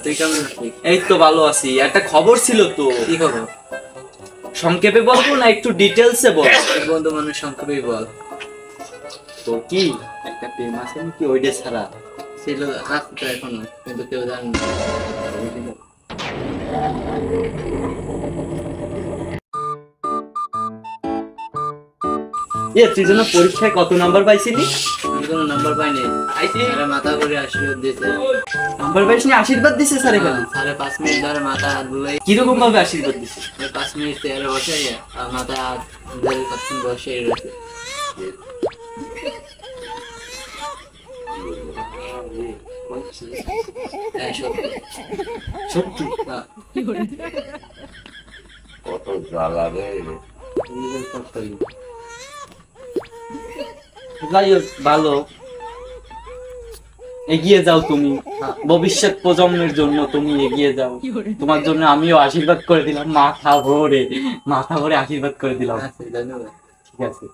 তুই কেমন আছিস? এই তো ভালো আছি। একটা খবর ছিল তো। কি খবর? সংক্ষেপে বলবো না একটু ডিটেলসে বল? বন্ধু মানুষ সংক্ষেপেই বল। তোর কি একটা প্রেম আছে নাকি ওইটা ছাড়া? ছিল, আছে তো এখনো, কিন্তু কেউ জানে না। তুই যেন পরীক্ষায় কত নাম্বার পাইছিলি? আমি কোনো নাম্বার পাইনি। স্যারে মাথা করে আশীর্বাদ দিয়েছে। নাম্বার পাইছিস না, আশীর্বাদ দিছে স্যারে? খালি স্যারে 5 মিনিট ধরে মাথা হাত বুলাই, কিরকম ভাবে আশীর্বাদ দিছে? 5 মিনিট চেয়ারে বসে আর মাথা হাত ধরে কতক্ষণ বসে রয়েছে। হ্যাঁ, সত্যি। সত্যি? হ্যাঁ। কত জ্বালা রে। যাই হোক, ভালো, এগিয়ে যাও তুমি। ভবিষ্যৎ প্রজন্মের জন্য তুমি এগিয়ে যাও। তোমার জন্য আমিও আশীর্বাদ করে দিলাম, মাথা ভরে আশীর্বাদ করে দিলাম। আচ্ছা, ধন্যবাদ। ঠিক আছে।